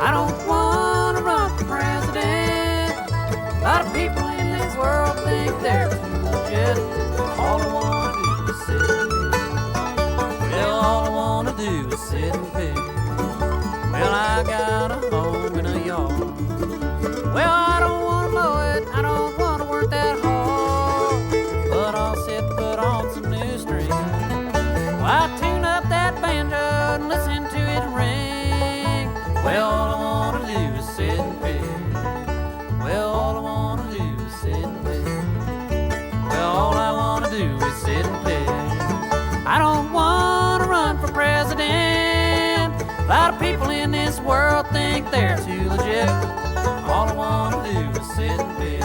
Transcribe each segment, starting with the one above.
I don't want to run for president. A lot of people in this world think they're too legit. All I want to do is sit and pick. Well, all I want to do is sit and pick. Well, I got a home in a yard. Well, I don't want to mow it, I don't want to work that hard, but I'll sit, put on some new strings. Well, I tune up that banjo and listen to it ring. Well, all I want to do is sit and pick. Well, all I want to do is sit and pick. Well, all I want to do is sit and pick. I don't want to run for president. A lot of people in this world think they're too legit. All I want to do is sit and pick.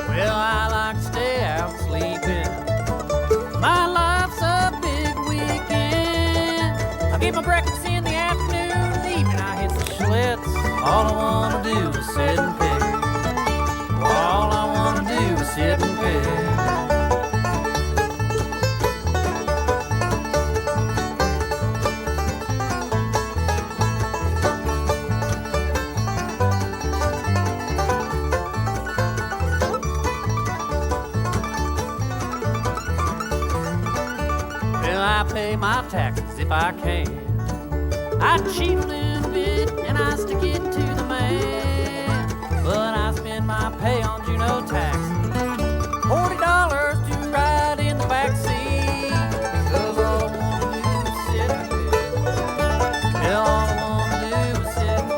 Well, I like to stay out sleeping. My life's a big weekend. I get my breakfast in the afternoon, evening I hit the schlitz. All I want to do is sit and pick. Well, all I want to do is sit and pick. Well, I pay my taxes if I can. I cheat a little bit and I stick it to the man. But I spend my pay on Juneau taxis. $40 to ride in the back seat. 'Cause all I want to do is sit and pick. Yeah, all I want to do is sit and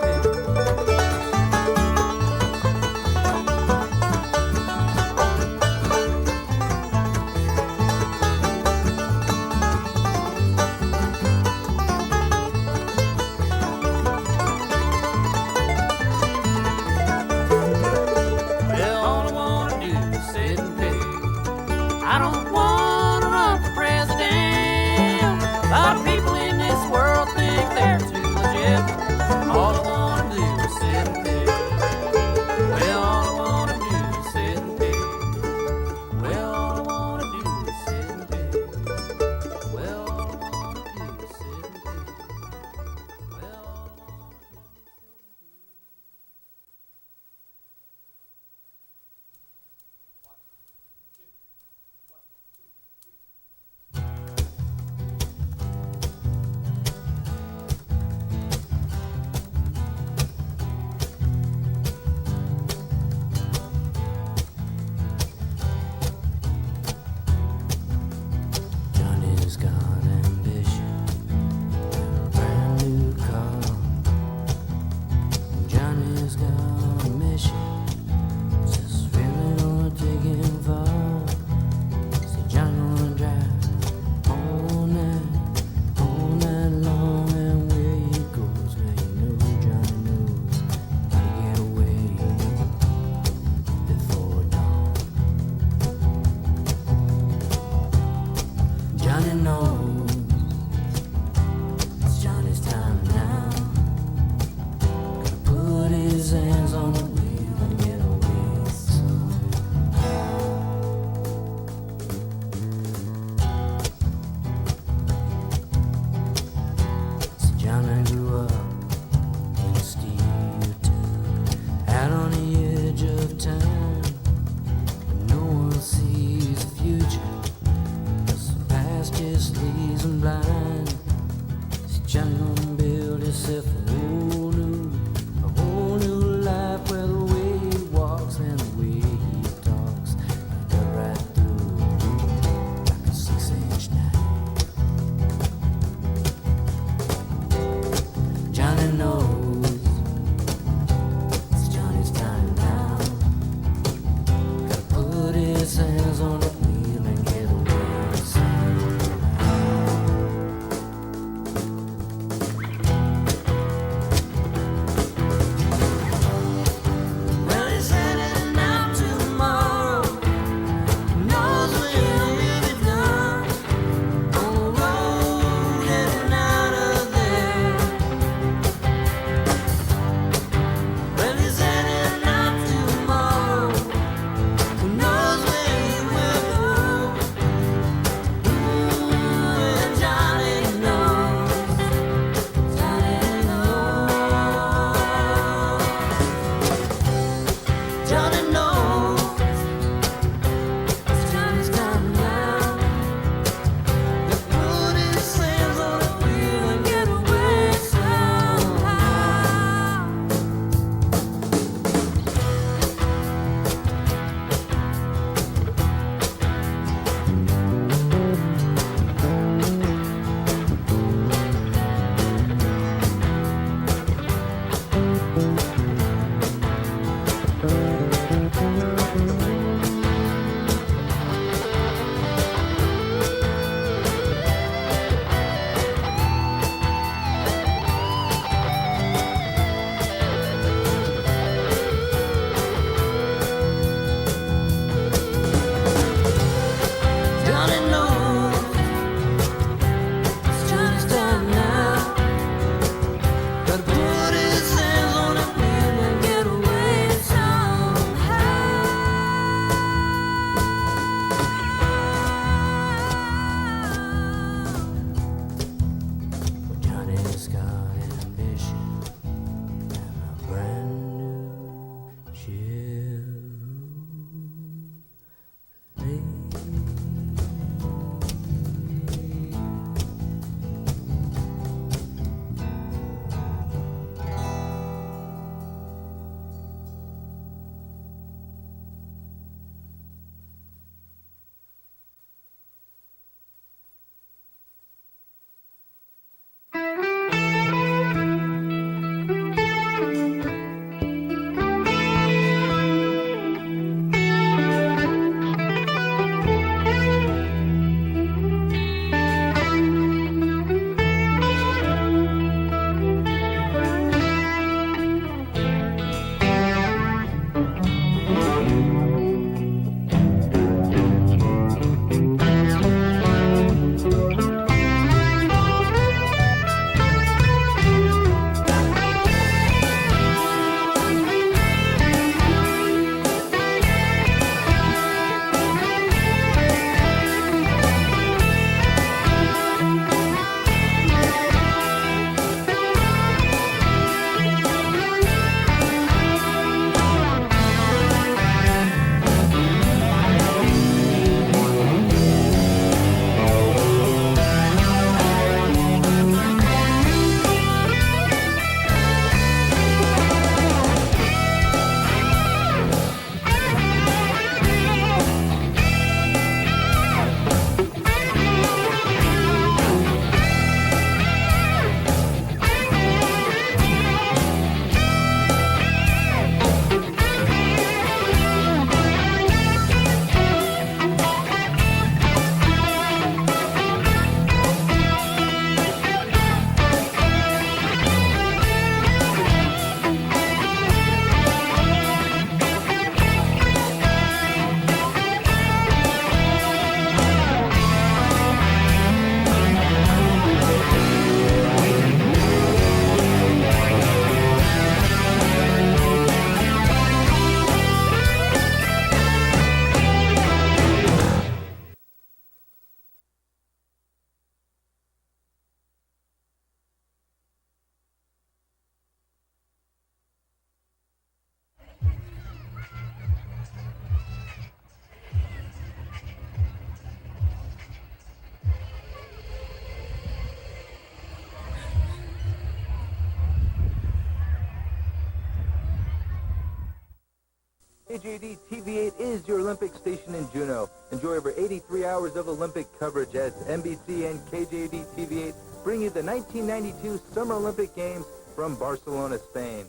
KTOO-TV8 is your Olympic station in Juneau. Enjoy over 83 hours of Olympic coverage as NBC and KTOO-TV8 bring you the 1992 Summer Olympic Games from Barcelona, Spain.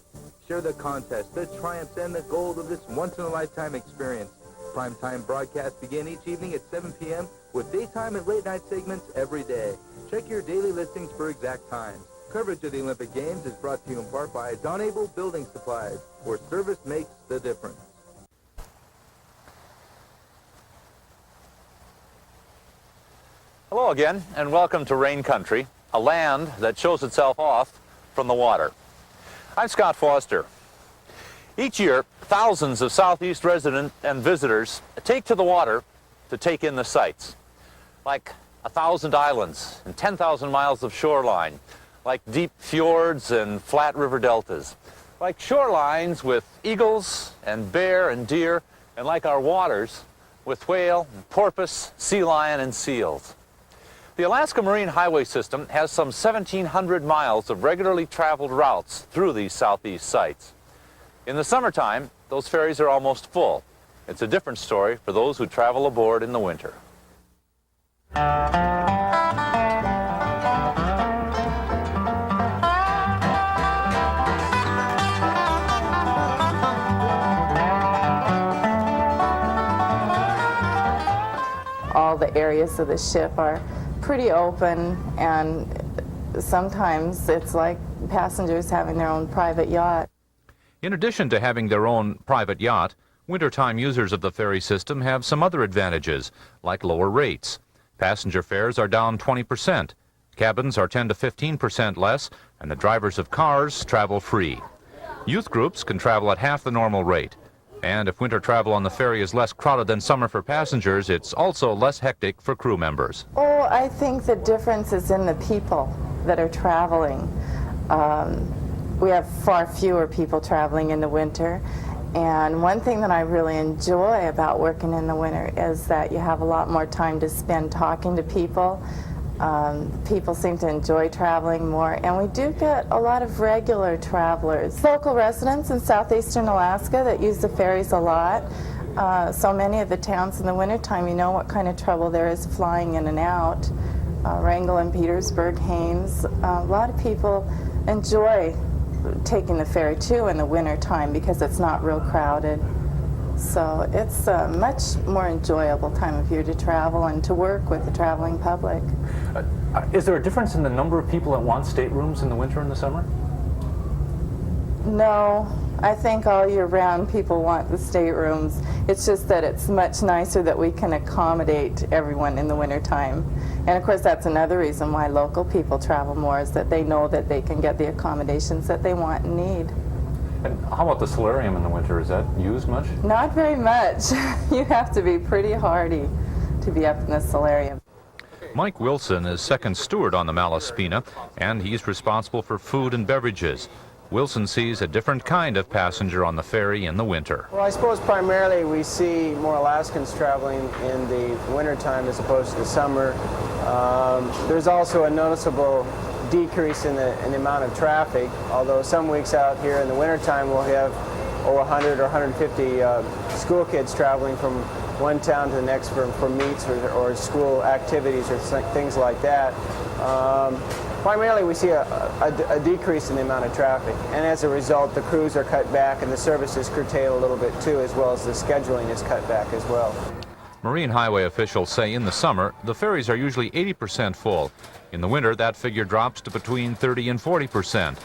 Share the contest, the triumphs, and the gold of this once-in-a-lifetime experience. Primetime broadcasts begin each evening at 7 p.m. with daytime and late-night segments every day. Check your daily listings for exact times. Coverage of the Olympic Games is brought to you in part by Don Abel Building Supplies, where service makes the difference. Hello again, and welcome to Rain Country, a land that shows itself off from the water. I'm Scott Foster. Each year, thousands of Southeast residents and visitors take to the water to take in the sights, like 1,000 islands and 10,000 miles of shoreline, like deep fjords and flat river deltas, like shorelines with eagles and bear and deer, and like our waters with whale, and porpoise, sea lion, and seals. The Alaska Marine Highway System has some 1,700 miles of regularly traveled routes through these southeast sites. In the summertime, those ferries are almost full. It's a different story for those who travel aboard in the winter. All the areas of the ship are pretty open, and sometimes it's like passengers having their own private yacht. In addition to having their own private yacht, wintertime users of the ferry system have some other advantages, like lower rates. Passenger fares are down 20%, cabins are 10 to 15% less, and the drivers of cars travel free. Youth groups can travel at half the normal rate. And if winter travel on the ferry is less crowded than summer for passengers, it's also less hectic for crew members. Oh, I think the difference is in the people that are traveling. We have far fewer people traveling in the winter. And one thing that I really enjoy about working in the winter is that you have a lot more time to spend talking to people. People seem to enjoy traveling more, and we do get a lot of regular travelers. Local residents in southeastern Alaska that use the ferries a lot. So many of the towns in the wintertime, you know what kind of trouble there is flying in and out. Wrangell and Petersburg, Haines. A lot of people enjoy taking the ferry too in the wintertime because it's not real crowded. So it's a much more enjoyable time of year to travel and to work with the traveling public. Is there a difference in the number of people that want staterooms in the winter and the summer? No, I think all year round people want the staterooms. It's just that it's much nicer that we can accommodate everyone in the wintertime. And of course that's another reason why local people travel more, is that they know that they can get the accommodations that they want and need. And how about the solarium in the winter? Is that used much? Not very much. You have to be pretty hardy to be up in the solarium. Mike Wilson is second steward on the Malaspina, and he's responsible for food and beverages. Wilson sees a different kind of passenger on the ferry in the winter. Well, I suppose primarily we see more Alaskans traveling in the wintertime as opposed to the summer. There's also a noticeable decrease in the amount of traffic, although some weeks out here in the wintertime we'll have 100 or 150 school kids traveling from one town to the next for meets or school activities or things like that. Primarily we see a decrease in the amount of traffic, and as a result the crews are cut back and the service is curtailed a little bit too, as well as the scheduling is cut back as well. Marine highway officials say in the summer the ferries are usually 80% full. In the winter that figure drops to between 30 and 40%.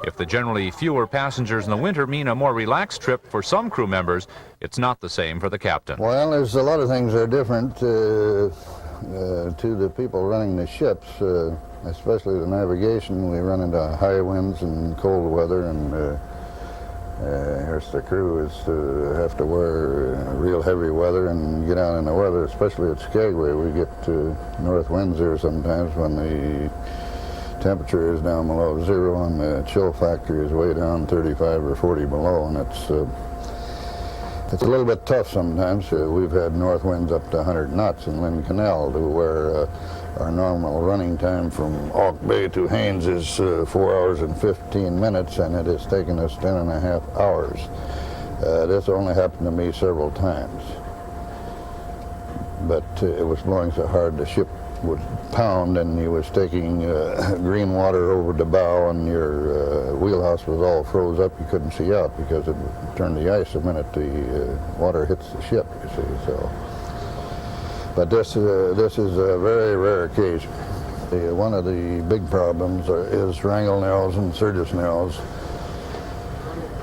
If the generally fewer passengers in the winter mean a more relaxed trip for some crew members, it's not the same for the captain. Well, there's a lot of things that are different to the people running the ships, especially the navigation. We run into high winds and cold weather, and here's the crew is to have to wear real heavy weather and get out in the weather, especially at Skagway. We get north winds there sometimes when the temperature is down below zero and the chill factor is way down 35 or 40 below, and it's a little bit tough sometimes. We've had north winds up to 100 knots in Lynn Canal, to where our normal running time from Auk Bay to Haines is 4 hours and 15 minutes, and it has taken us 10.5 hours. This only happened to me several times, but it was blowing so hard the ship would pound, and you was taking green water over the bow, and your wheelhouse was all froze up. You couldn't see out because it would turn the ice the minute the water hits the ship, you see. So, but this is a very rare occasion. One of the big problems is wrangle narrows and Sturgis narrows.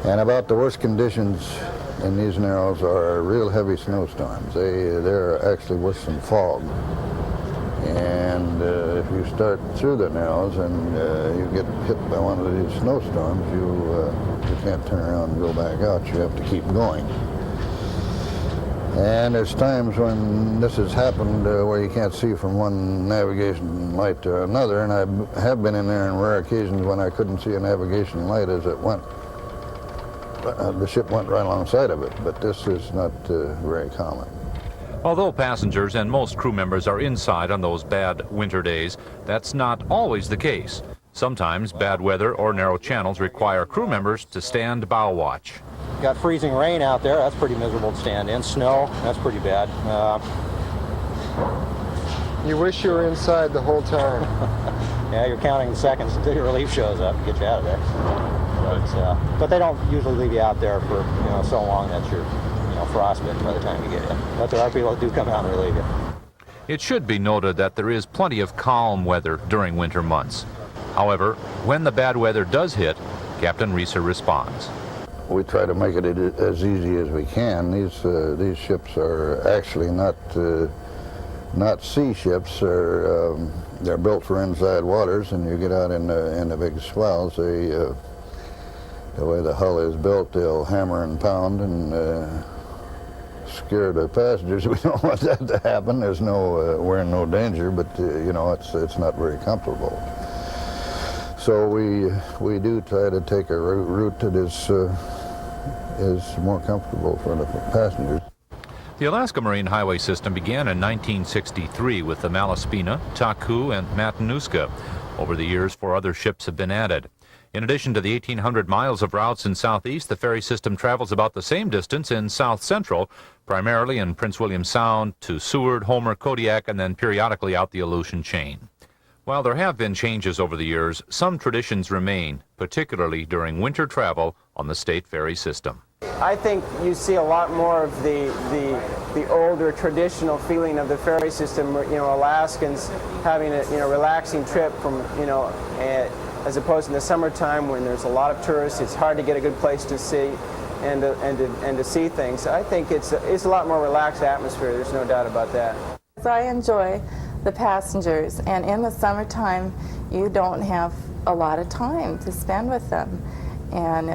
And about the worst conditions in these narrows are real heavy snowstorms. They're actually worse than fog. And if you start through the narrows and you get hit by one of these snowstorms, you can't turn around and go back out. You have to keep going. And there's times when this has happened where you can't see from one navigation light to another, and I have been in there on rare occasions when I couldn't see a navigation light as it went. The ship went right alongside of it, but this is not very common. Although passengers and most crew members are inside on those bad winter days, that's not always the case. Sometimes bad weather or narrow channels require crew members to stand bow watch. Got freezing rain out there, that's pretty miserable to stand in. Snow, that's pretty bad. You wish you were inside the whole time. Yeah, you're counting the seconds until your relief shows up to get you out of there. But they don't usually leave you out there for so long that you're frostbitten by the time you get in. But there are people that do come out and relieve you. It should be noted that there is plenty of calm weather during winter months. However, when the bad weather does hit, Captain Reeser responds. We try to make it as easy as we can. These ships are actually not sea ships. They're built for inside waters, and you get out in the big swells. The way the hull is built, they'll hammer and pound and scare the passengers. We don't want that to happen. There's we're in no danger, but it's not very comfortable. So we do try to take a route that is more comfortable for the passengers. The Alaska Marine Highway System began in 1963 with the Malaspina, Taku, and Matanuska. Over the years, 4 other ships have been added. In addition to the 1,800 miles of routes in southeast, the ferry system travels about the same distance in south central, primarily in Prince William Sound to Seward, Homer, Kodiak, and then periodically out the Aleutian chain. While there have been changes over the years, some traditions remain, particularly during winter travel on the state ferry system. I think you see a lot more of the older traditional feeling of the ferry system. Alaskans having a relaxing trip from as opposed to the summertime when there's a lot of tourists. It's hard to get a good place to see and to see things. I think it's a lot more relaxed atmosphere. There's no doubt about that. I enjoy the passengers, and in the summertime you don't have a lot of time to spend with them, and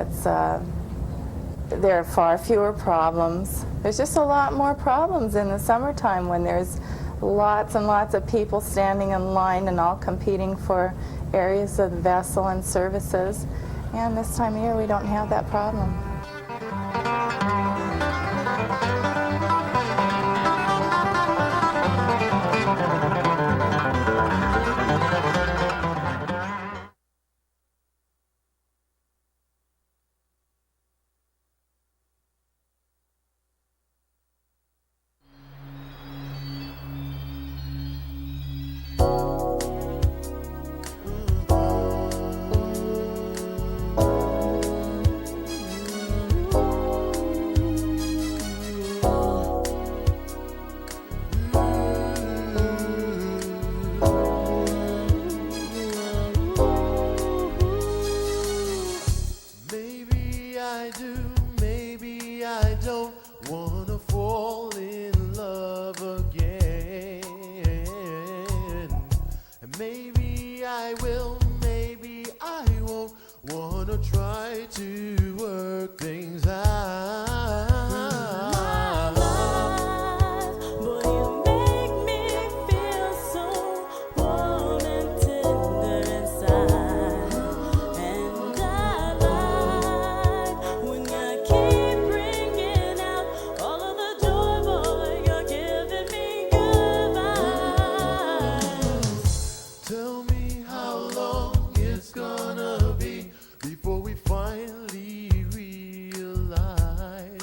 there are far fewer problems. There's just a lot more problems in the summertime when there's lots and lots of people standing in line and all competing for areas of the vessel and services, and this time of year we don't have that problem. Before we finally realize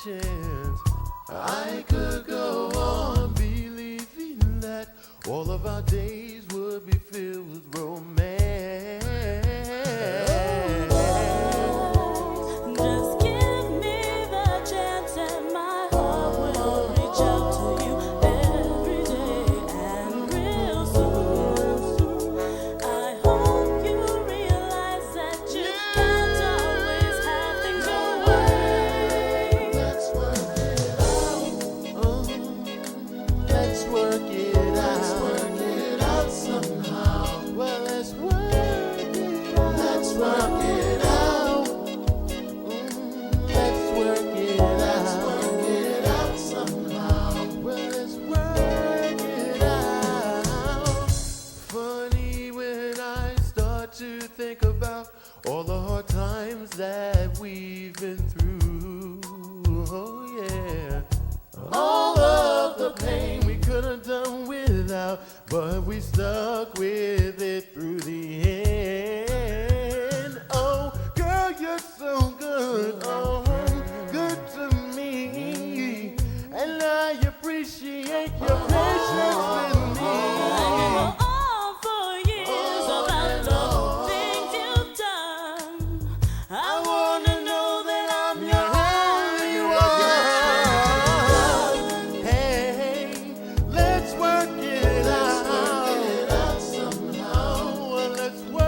chance, I could go on believing that all of our days would be filled with romance. Just give me the chance and my heart will reach out to you every day and real soon. I hope you realize that you can't always have things your way. Let's work it out. Let's work it out. Let's work it out somehow. Well, let's work it out. Let's work it out. Let's work it out. Let's work it out somehow. Well, let's work it out. Funny when I start to think about all the hard times that we've been through. Oh yeah. All of the pain we could have done without, but we stuck with it through the end. Oh, girl, you're so good. Oh, good to me. And I appreciate your patience with me. All for years about the things you've done. I wanna know that I'm your only one. Hey, let's work it out. Somehow. Well, let's work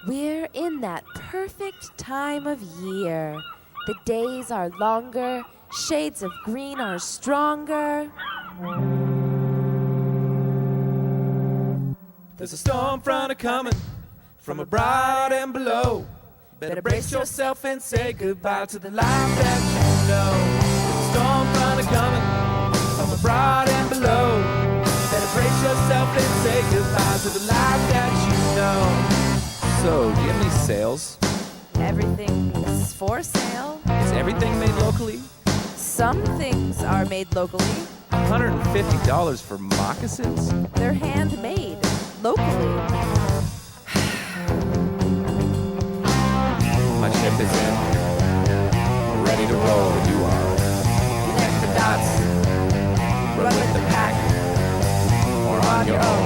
We're in that perfect time of year. The days are longer, shades of green are stronger. There's a storm front a-coming from abroad and below. Better brace yourself and say goodbye to the life that you know. There's a storm front a-coming from abroad and below. Better brace yourself and say goodbye to the life that you know. So, do you have any sales? Everything is for sale. Is everything made locally? Some things are made locally. $150 for moccasins? They're handmade locally. My ship is in. We're ready to roll. You are. Connect the dots. Run with the pack. Or on your own.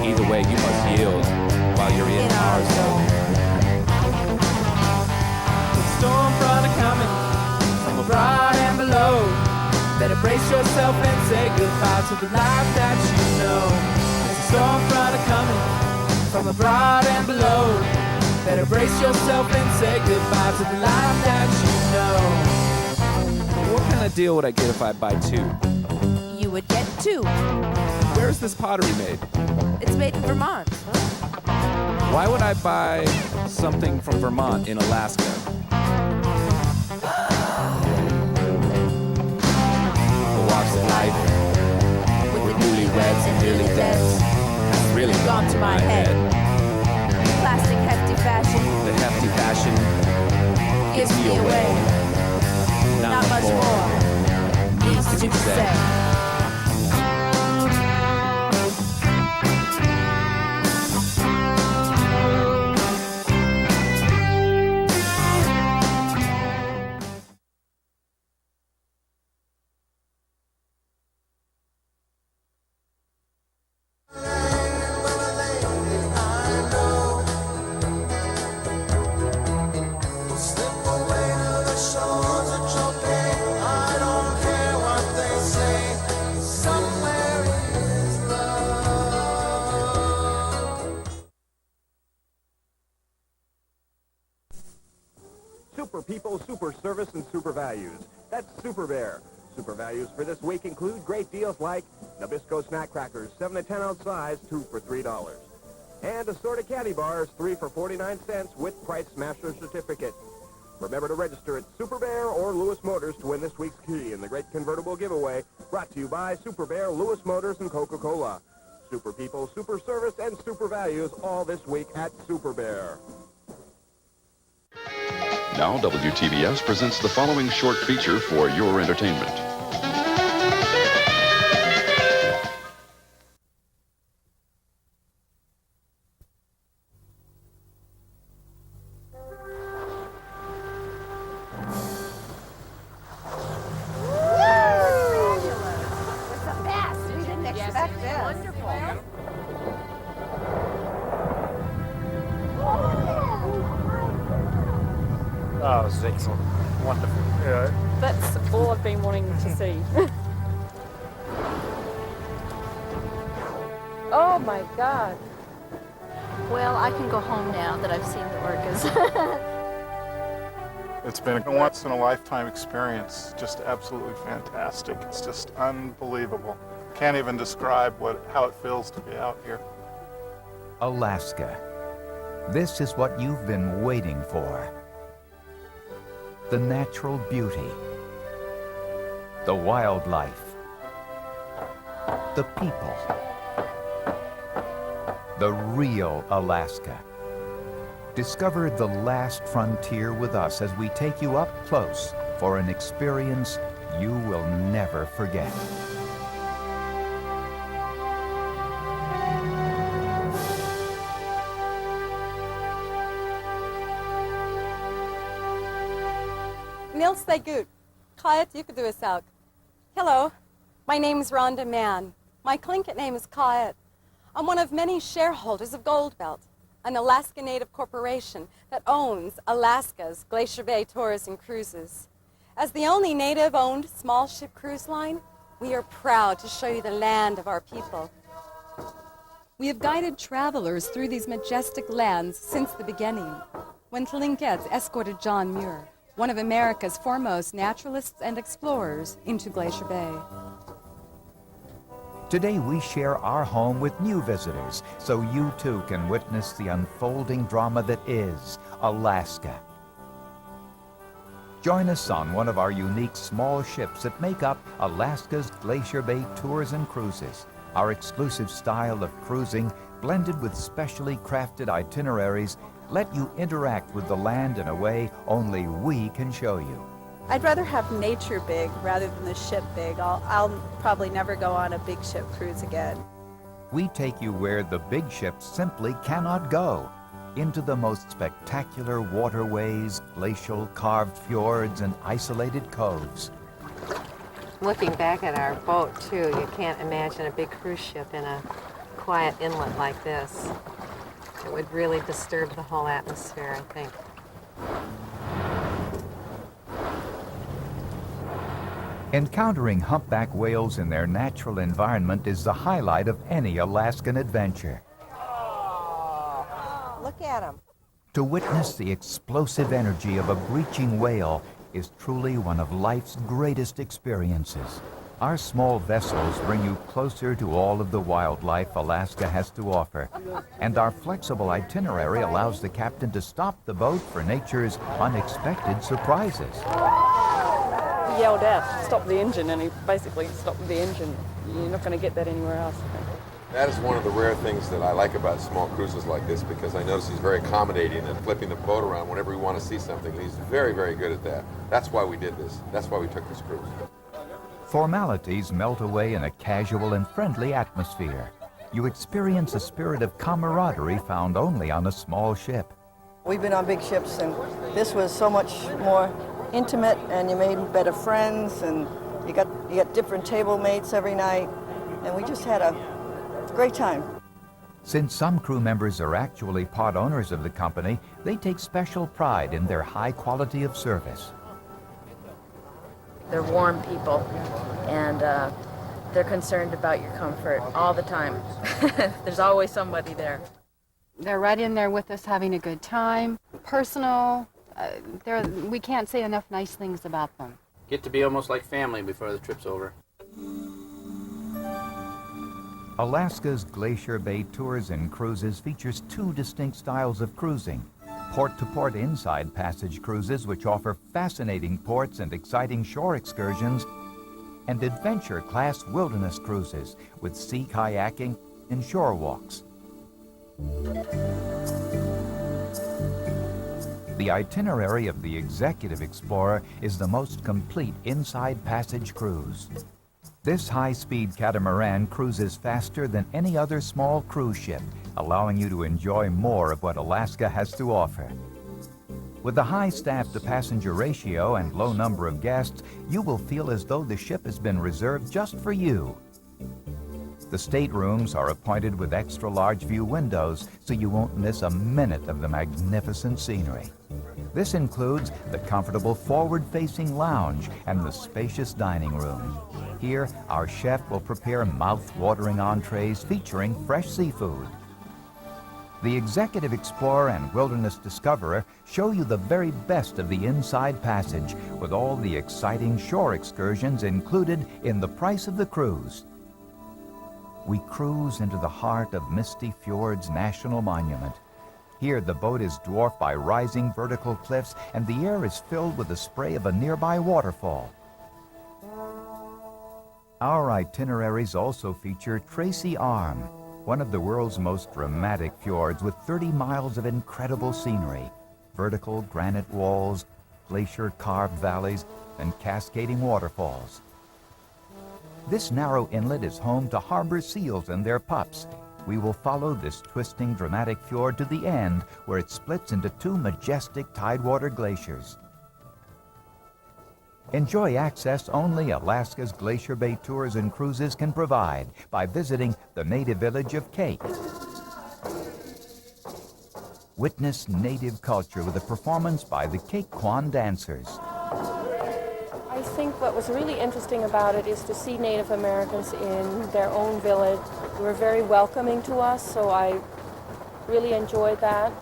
Either way, you must yield while you're in our zone. The storm front a-coming from abroad and below. Better brace yourself and say goodbye to the life that you know. There's a storm front a-coming from abroad and below. Better brace yourself and say goodbye to the life that you know. What kind of deal would I get if I buy two? You would get two. Where's this pottery made? It's made in Vermont. Why would I buy something from Vermont in Alaska? The walks of life with newlyweds and nearly deads has really gone to my head. Plastic hefty fashion. The hefty fashion gives me away. Not much more needs to be said. Super people, super service, and super values. That's Super Bear. Super values for this week include great deals like Nabisco snack crackers, 7 to 10 ounce size, 2 for $3. And assorted candy bars, 3 for 49 cents with Price Smasher certificate. Remember to register at Super Bear or Lewis Motors to win this week's key in the great convertible giveaway, brought to you by Super Bear, Lewis Motors, and Coca-Cola. Super people, super service, and super values all this week at Super Bear. Now, WTBS presents the following short feature for your entertainment. Oh, it was excellent. Wonderful. Yeah. That's all I've been wanting to see. Oh my God. Well, I can go home now that I've seen the orcas. It's been a once-in-a-lifetime experience, just absolutely fantastic. It's just unbelievable. Can't even describe how it feels to be out here. Alaska. This is what you've been waiting for. The natural beauty, the wildlife, the people, the real Alaska. Discover the last frontier with us as we take you up close for an experience you will never forget. Nilsday Gut, Kayat Yukaduasauk. Hello, my name is Rhonda Mann. My Tlingit name is Kayat. I'm one of many shareholders of Goldbelt, an Alaska Native corporation that owns Alaska's Glacier Bay Tours and Cruises. As the only Native-owned small ship cruise line, we are proud to show you the land of our people. We have guided travelers through these majestic lands since the beginning, when Tlinkets escorted John Muir, one of America's foremost naturalists and explorers, into Glacier Bay. Today we share our home with new visitors, so you too can witness the unfolding drama that is Alaska. Join us on one of our unique small ships that make up Alaska's Glacier Bay Tours and Cruises. Our exclusive style of cruising, blended with specially crafted itineraries, let you interact with the land in a way only we can show you. I'd rather have nature big rather than the ship big. I'll probably never go on a big ship cruise again. We take you where the big ships simply cannot go, into the most spectacular waterways, glacial carved fjords, and isolated coves. Looking back at our boat, too, you can't imagine a big cruise ship in a quiet inlet like this. It would really disturb the whole atmosphere, I think. Encountering humpback whales in their natural environment is the highlight of any Alaskan adventure. Look at them. To witness the explosive energy of a breaching whale is truly one of life's greatest experiences. Our small vessels bring you closer to all of the wildlife Alaska has to offer, and our flexible itinerary allows the captain to stop the boat for nature's unexpected surprises. He yelled out, "Stop the engine," and he basically stopped the engine. You're not going to get that anywhere else, I think. That is one of the rare things that I like about small cruises like this, because I notice he's very accommodating and flipping the boat around whenever we want to see something. He's very, very good at that. That's why we did this. That's why we took this cruise. Formalities melt away in a casual and friendly atmosphere. You experience a spirit of camaraderie found only on a small ship. We've been on big ships, and this was so much more intimate, and you made better friends, and you got different table mates every night, and we just had a great time. Since some crew members are actually part owners of the company, they take special pride in their high quality of service. They're warm people, and they're concerned about your comfort all the time. There's always somebody there. They're right in there with us having a good time. Personal, we can't say enough nice things about them. Get to be almost like family before the trip's over. Alaska's Glacier Bay Tours and Cruises features two distinct styles of cruising. Port-to-port inside passage cruises, which offer fascinating ports and exciting shore excursions, and adventure-class wilderness cruises with sea kayaking and shore walks. The itinerary of the Executive Explorer is the most complete inside passage cruise. This high-speed catamaran cruises faster than any other small cruise ship, allowing you to enjoy more of what Alaska has to offer. With a high staff-to-passenger ratio and low number of guests, you will feel as though the ship has been reserved just for you. The staterooms are appointed with extra-large view windows, so you won't miss a minute of the magnificent scenery. This includes the comfortable forward-facing lounge and the spacious dining room. Here, our chef will prepare mouth-watering entrees featuring fresh seafood. The Executive Explorer and Wilderness Discoverer show you the very best of the inside passage, with all the exciting shore excursions included in the price of the cruise. We cruise into the heart of Misty Fjords National Monument. Here, the boat is dwarfed by rising vertical cliffs, and the air is filled with the spray of a nearby waterfall. Our itineraries also feature Tracy Arm, one of the world's most dramatic fjords with 30 miles of incredible scenery, vertical granite walls, glacier-carved valleys, and cascading waterfalls. This narrow inlet is home to harbor seals and their pups. We will follow this twisting, dramatic fjord to the end, where it splits into two majestic tidewater glaciers. Enjoy access only Alaska's Glacier Bay Tours and Cruises can provide by visiting the native village of Kate. Witness native culture with a performance by the Kake Kwan dancers. I think what was really interesting about it is to see Native Americans in their own village. They were very welcoming to us, so I really enjoyed that.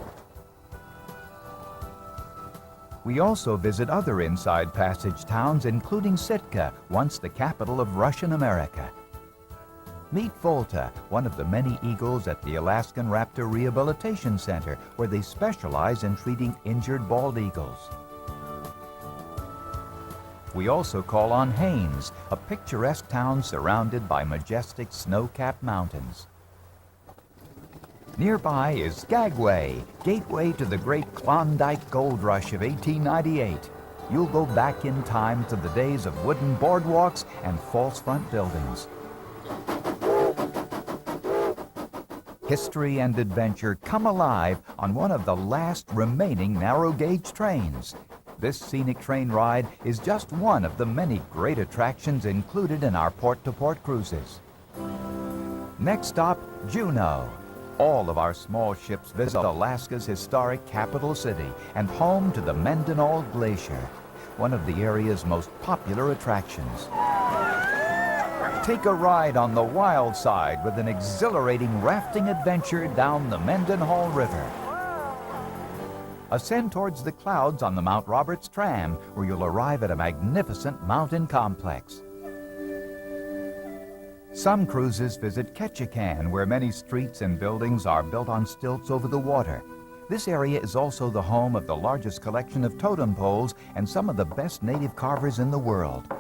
We also visit other Inside Passage towns, including Sitka, once the capital of Russian America. Meet Volta, one of the many eagles at the Alaskan Raptor Rehabilitation Center, where they specialize in treating injured bald eagles. We also call on Haines, a picturesque town surrounded by majestic snow-capped mountains. Nearby is Skagway, gateway to the great Klondike Gold Rush of 1898. You'll go back in time to the days of wooden boardwalks and false front buildings. History and adventure come alive on one of the last remaining narrow-gauge trains. This scenic train ride is just one of the many great attractions included in our port-to-port cruises. Next stop, Juneau. All of our small ships visit Alaska's historic capital city and home to the Mendenhall Glacier, one of the area's most popular attractions. Take a ride on the wild side with an exhilarating rafting adventure down the Mendenhall River. Ascend towards the clouds on the Mount Roberts tram, where you'll arrive at a magnificent mountain complex. Some cruises visit Ketchikan, where many streets and buildings are built on stilts over the water. This area is also the home of the largest collection of totem poles and some of the best native carvers in the world.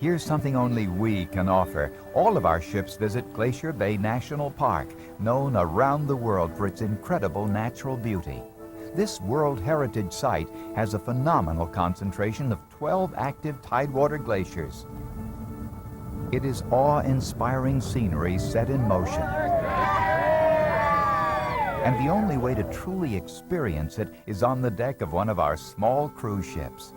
Here's something only we can offer. All of our ships visit Glacier Bay National Park, known around the world for its incredible natural beauty. This World Heritage Site has a phenomenal concentration of 12 active tidewater glaciers. It is awe-inspiring scenery set in motion. And the only way to truly experience it is on the deck of one of our small cruise ships.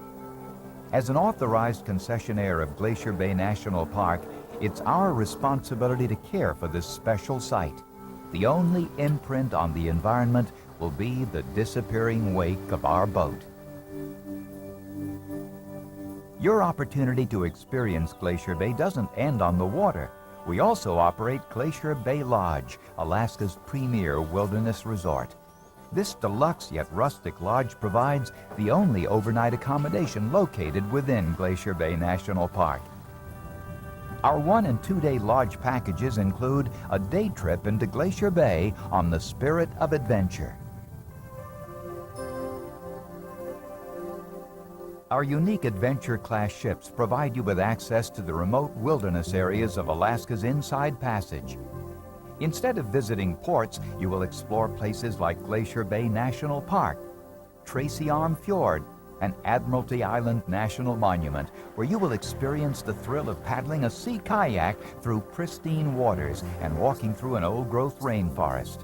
As an authorized concessionaire of Glacier Bay National Park, it's our responsibility to care for this special site. The only imprint on the environment will be the disappearing wake of our boat. Your opportunity to experience Glacier Bay doesn't end on the water. We also operate Glacier Bay Lodge, Alaska's premier wilderness resort. This deluxe yet rustic lodge provides the only overnight accommodation located within Glacier Bay National Park. Our 1- and 2-day lodge packages include a day trip into Glacier Bay on the Spirit of Adventure. Our unique adventure-class ships provide you with access to the remote wilderness areas of Alaska's Inside Passage. Instead of visiting ports, you will explore places like Glacier Bay National Park, Tracy Arm Fjord, and Admiralty Island National Monument, where you will experience the thrill of paddling a sea kayak through pristine waters and walking through an old-growth rainforest.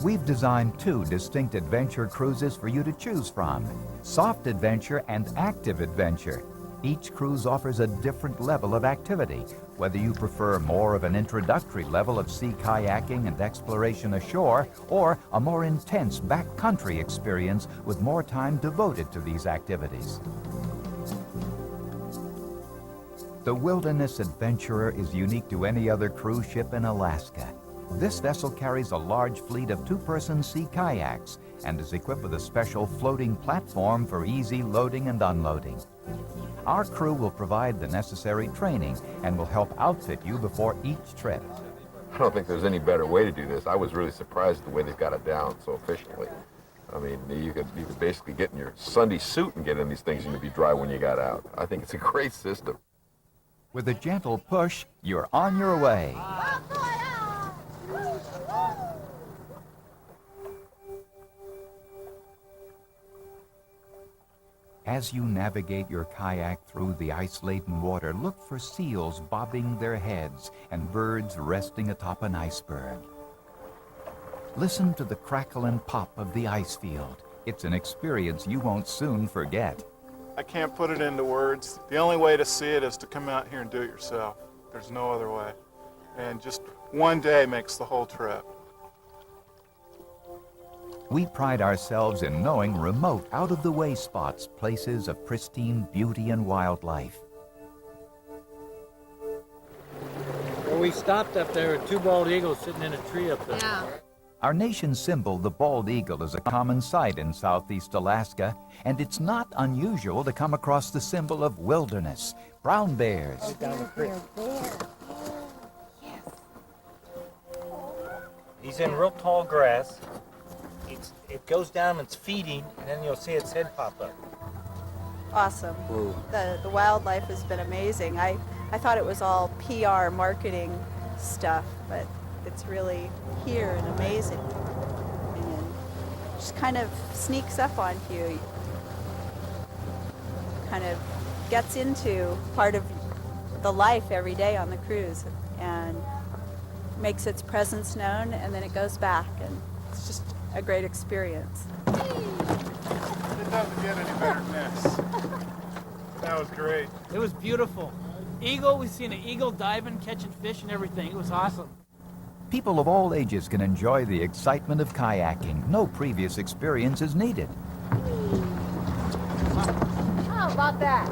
We've designed 2 distinct adventure cruises for you to choose from, Soft Adventure and Active Adventure. Each cruise offers a different level of activity, whether you prefer more of an introductory level of sea kayaking and exploration ashore, or a more intense backcountry experience with more time devoted to these activities. The Wilderness Adventurer is unique to any other cruise ship in Alaska. This vessel carries a large fleet of 2-person sea kayaks and is equipped with a special floating platform for easy loading and unloading. Our crew will provide the necessary training and will help outfit you before each trip. I don't think there's any better way to do this. I was really surprised at the way they've got it down so efficiently. I mean, you could basically get in your Sunday suit and get in these things and you'd be dry when you got out. I think it's a great system. With a gentle push, you're on your way. As you navigate your kayak through the ice-laden water, look for seals bobbing their heads and birds resting atop an iceberg. Listen to the crackle and pop of the ice field. It's an experience you won't soon forget. I can't put it into words. The only way to see it is to come out here and do it yourself. There's no other way. And just one day makes the whole trip. We pride ourselves in knowing remote, out-of-the-way spots, places of pristine beauty and wildlife. Where we stopped up there were two bald eagles sitting in a tree up there. Yeah. Our nation's symbol, the bald eagle, is a common sight in southeast Alaska, and it's not unusual to come across the symbol of wilderness, brown bears. Down the creek. He's in real tall grass. It goes down, it's feeding, and then you'll see its head pop up. Awesome. The wildlife has been amazing. I thought it was all PR marketing stuff, but it's really here and amazing. And just kind of sneaks up on you. Kind of gets into part of the life every day on the cruise and makes its presence known, and then it goes back, and it's just a great experience. It doesn't get any better than this. That was great. It was beautiful. Eagle, we've seen an eagle diving, catching fish and everything. It was awesome. People of all ages can enjoy the excitement of kayaking. No previous experience is needed. How about that?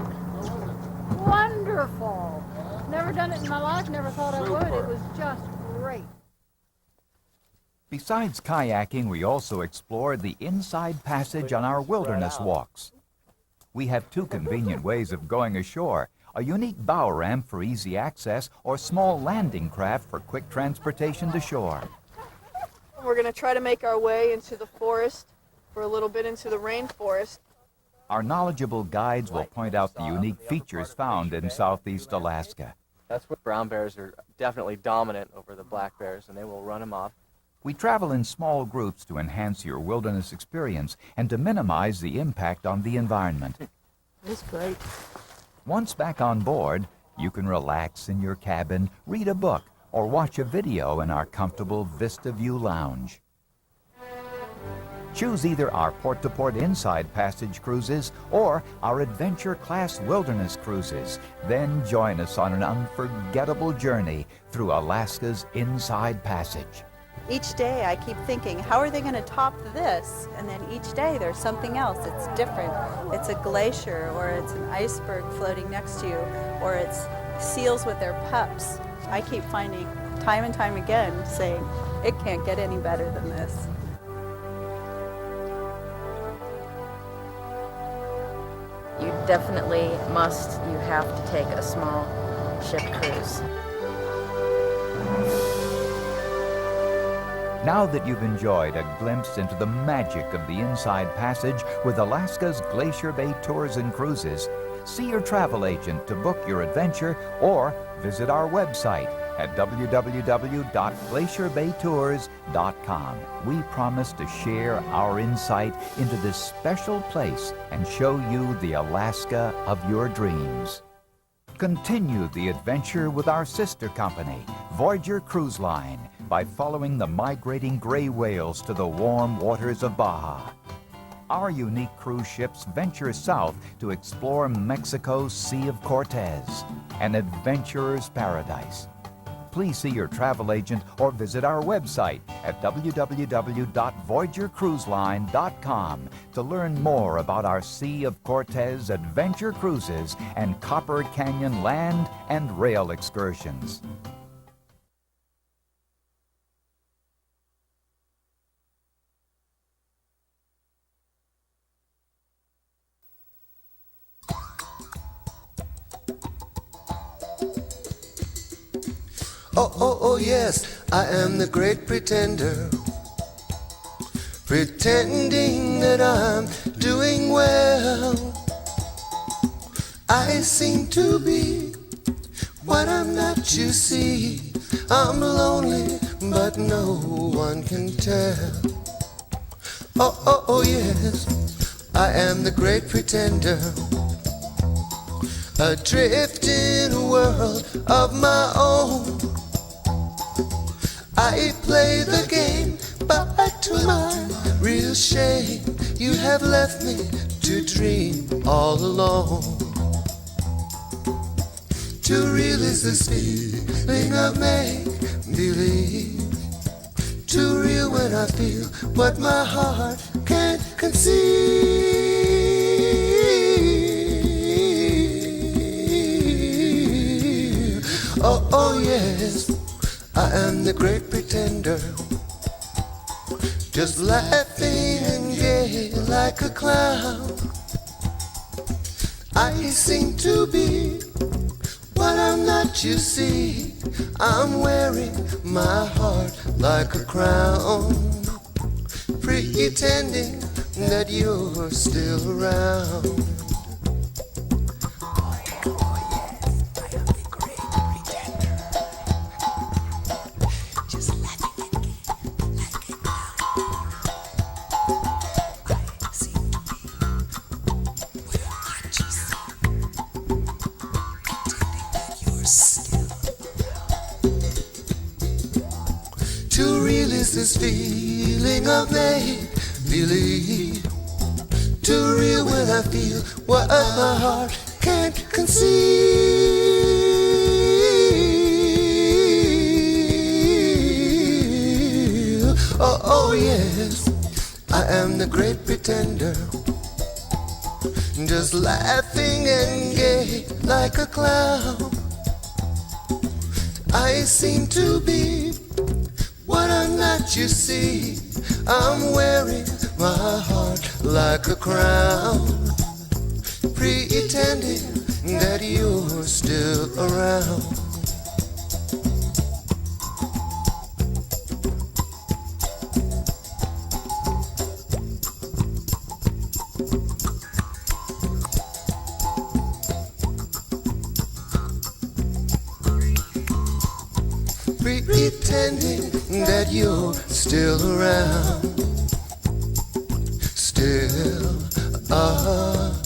Wonderful. Never done it in my life, never thought I would. It was just great. Besides kayaking, we also explored the inside passage on our wilderness walks. We have two convenient ways of going ashore: a unique bow ramp for easy access, or small landing craft for quick transportation to shore. We're going to try to make our way into the forest, for a little bit into the rainforest. Our knowledgeable guides will point out the unique features found in southeast Alaska. That's where brown bears are definitely dominant over the black bears, and they will run them off. We travel in small groups to enhance your wilderness experience and to minimize the impact on the environment. It's great. Once back on board, you can relax in your cabin, read a book, or watch a video in our comfortable Vista View lounge. Choose either our port-to-port inside passage cruises or our adventure class wilderness cruises. Then join us on an unforgettable journey through Alaska's inside passage. Each day I keep thinking, how are they going to top this? And then each day there's something else. It's different. It's a glacier, or it's an iceberg floating next to you, or it's seals with their pups. I keep finding time and time again saying, it can't get any better than this. You definitely must, you have to take a small ship cruise. Now that you've enjoyed a glimpse into the magic of the inside passage with Alaska's Glacier Bay Tours and Cruises, see your travel agent to book your adventure or visit our website at www.glacierbaytours.com. We promise to share our insight into this special place and show you the Alaska of your dreams. Continue the adventure with our sister company, Voyager Cruise Line, by following the migrating gray whales to the warm waters of Baja. Our unique cruise ships venture south to explore Mexico's Sea of Cortez, an adventurer's paradise. Please see your travel agent or visit our website at www.voyagercruiseline.com to learn more about our Sea of Cortez adventure cruises and Copper Canyon land and rail excursions. Oh, oh, oh, yes, I am the great pretender, pretending that I'm doing well. I seem to be what I'm not, you see. I'm lonely, but no one can tell. Oh, oh, oh, yes, I am the great pretender, adrift in a world of my own. I play the game, but to my real shame, you have left me to dream all alone. Too real is this feeling of make-believe, Too real when I feel what my heart can't conceal. Oh, oh yes, I am the great pretender, just laughing and gay like a clown. I seem to be what I'm not, you see. I'm wearing my heart like a crown, pretending that you're still around. This feeling of make-believe, too real when I feel what my heart can't conceal. Oh, oh yes, I am the great pretender, just laughing and gay like a clown. I seem to be what I'm not, you see. I'm wearing my heart like a crown, pretending that you're still around. Pretending that you're still around, still around.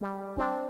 Wow.